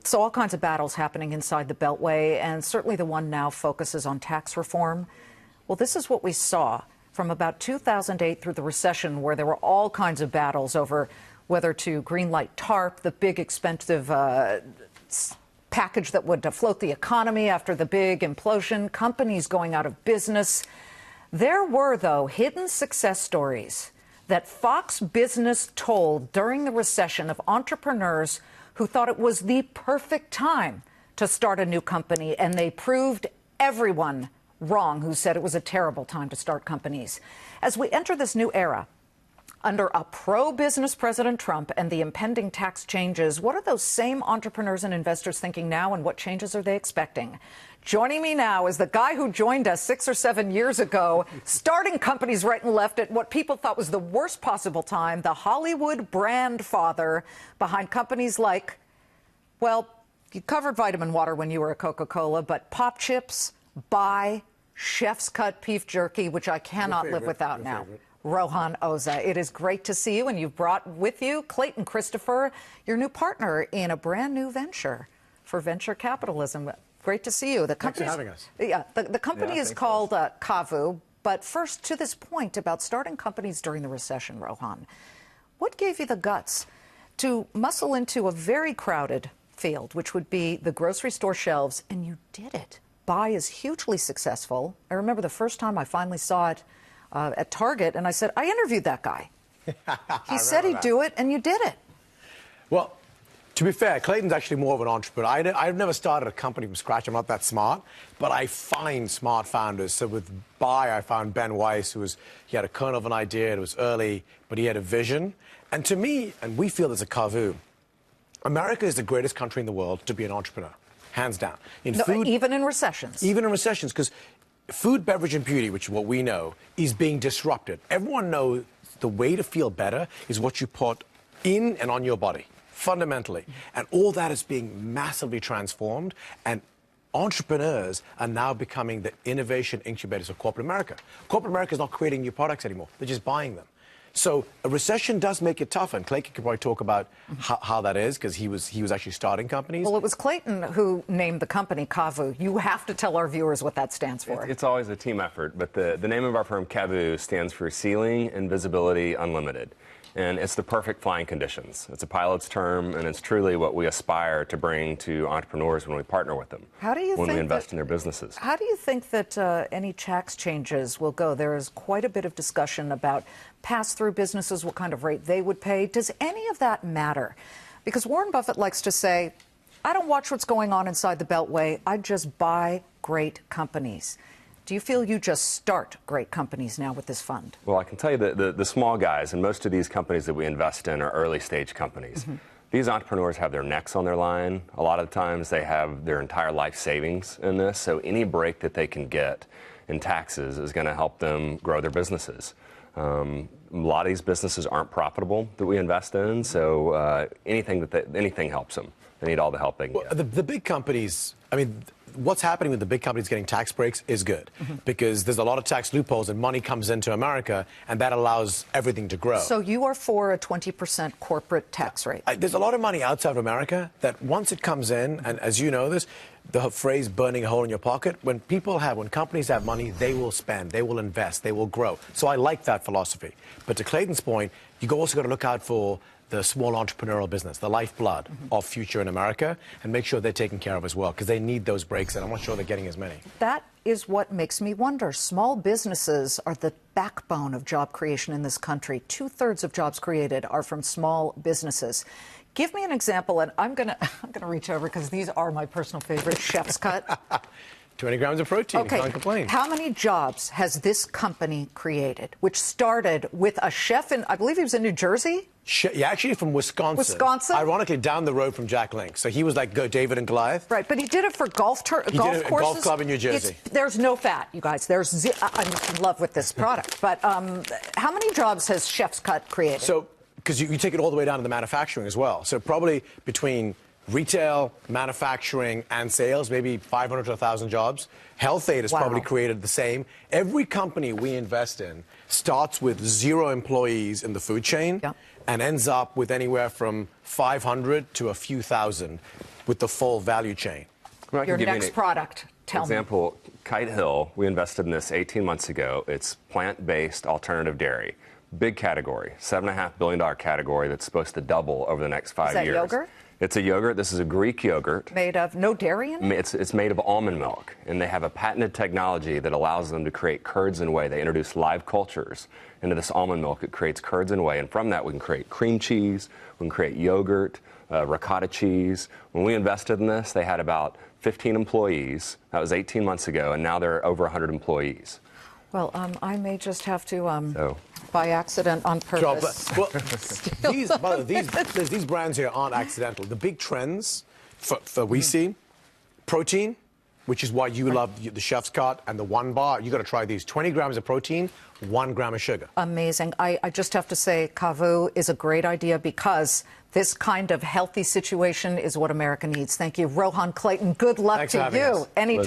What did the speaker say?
So all kinds of battles happening inside the Beltway, and certainly the one now focuses on tax reform. Well, this is what we saw from about 2008 through the recession, where there were all kinds of battles over whether to greenlight TARP, the big expensive package that would float the economy after the big implosion, companies going out of business. There were, though, hidden success stories that Fox Business told during the recession of entrepreneurs who thought it was the perfect time to start a new company, and they proved everyone wrong who said it was a terrible time to start companies. As we enter this new era, under a pro-business President Trump and the impending tax changes, what are those same entrepreneurs and investors thinking now, and what changes are they expecting? Joining me now is the guy who joined us 6 or 7 years ago, starting companies right and left at what people thought was the worst possible time, the Hollywood brand father behind companies like, well, you covered vitamin water when you were at Coca-Cola, but Pop Chips, Bai, Chef's Cut beef jerky, which I cannot live without now. Rohan Oza, it is great to see you, and you've brought with you Clayton Christopher, your new partner in a brand new venture for venture capitalism. Great to see you. Thanks for having us. Yeah, the company is called CAVU, but first, to this point about starting companies during the recession, Rohan, what gave you the guts to muscle into a very crowded field, which would be the grocery store shelves, and you did it? Bai is hugely successful. I remember the first time I finally saw it at Target, and I said, I interviewed that guy. He said he'd do it, and you did it. Well, to be fair, Clayton's actually more of an entrepreneur. I've never started a company from scratch. I'm not that smart, but I find smart founders. So with Bai, I found Ben Weiss, he had a kernel of an idea. It was early, but he had a vision. And to me, and we feel as a CAVU, America is the greatest country in the world to be an entrepreneur, hands down. Even in recessions. Even in recessions, because food, beverage, and beauty, which is what we know, is being disrupted. Everyone knows the way to feel better is what you put in and on your body, fundamentally. And all that is being massively transformed, and entrepreneurs are now becoming the innovation incubators of corporate America. Corporate America is not creating new products anymore. They're just buying them. So a recession does make it tough, and Clayton could probably talk about how that is, because he was actually starting companies. Well, it was Clayton who named the company CAVU. You have to tell our viewers what that stands for. It's always a team effort, but the name of our firm, CAVU, stands for Ceiling and Visibility Unlimited. And it's the perfect flying conditions. It's a pilot's term, and it's truly what we aspire to bring to entrepreneurs when we partner with them, when we invest in their businesses. How do you think that any tax changes will go? There is quite a bit of discussion about pass-through businesses, what kind of rate they would pay. Does any of that matter? Because Warren Buffett likes to say, I don't watch what's going on inside the Beltway. I just buy great companies. Do you feel you just start great companies now with this fund? Well, I can tell you that the small guys, and most of these companies that we invest in are early-stage companies. These entrepreneurs have their necks on their line. A lot of times they have their entire life savings in this, so any break that they can get in taxes is going to help them grow their businesses. A lot of these businesses aren't profitable that we invest in, so anything helps them. They need all the help they can get. The big companies, I mean, what's happening with the big companies getting tax breaks is good, because there's a lot of tax loopholes and money comes into America, and that allows everything to grow. So you are for a 20% corporate tax rate? There's a lot of money outside of America that once it comes in, and as you know this, the phrase burning a hole in your pocket, when companies have money, they will spend, they will invest, they will grow. So I like that philosophy. But to Clayton's point, you also got to look out for the small entrepreneurial business, the lifeblood of future in America, and make sure they're taken care of as well, because they need those breaks, and I'm not sure they're getting as many. That is what makes me wonder. Small businesses are the backbone of job creation in this country. 2/3 of jobs created are from small businesses. Give me an example, and I'm gonna reach over, because these are my personal favorite. Chef's Cut. 20 grams of protein. Okay. Can't complain. How many jobs has this company created, which started with a chef in, I believe he was in New Jersey? Yeah, actually from Wisconsin. Wisconsin? Ironically, down the road from Jack Link. So he was like David and Goliath. Right, but he did it for golf courses. He did it at a golf club in New Jersey. There's no fat, you guys. I'm in love with this product. But how many jobs has Chef's Cut created? So, because you take it all the way down to the manufacturing as well. So probably between retail, manufacturing, and sales, maybe 500 to 1,000 jobs. Health Aid has probably created the same. Every company we invest in starts with 0 employees in the food chain, and ends up with anywhere from 500 to a few thousand with the full value chain. Well, Your next product, tell me. Example, Kite Hill, we invested in this 18 months ago. It's plant-based alternative dairy. Big category, $7.5 billion category that's supposed to double over the next 5 years. Is that yogurt? It's a yogurt. This is a Greek yogurt. Made of no dairy in it? It's made of almond milk, and they have a patented technology that allows them to create curds and whey. They introduce live cultures into this almond milk. It creates curds and whey, and from that we can create cream cheese, we can create yogurt, ricotta cheese. When we invested in this, they had about 15 employees. That was 18 months ago, and now they're over 100 employees. Well, I may just have to, by accident, on purpose. Well, these brands here aren't accidental. The big trends for we see, protein, which is why you love the Chef's Cut and the One Bar. You got to try these. 20 grams of protein, 1 gram of sugar. Amazing. I just have to say, CAVU is a great idea because this kind of healthy situation is what America needs. Thank you, Rohan, Clayton. Good luck to you anytime.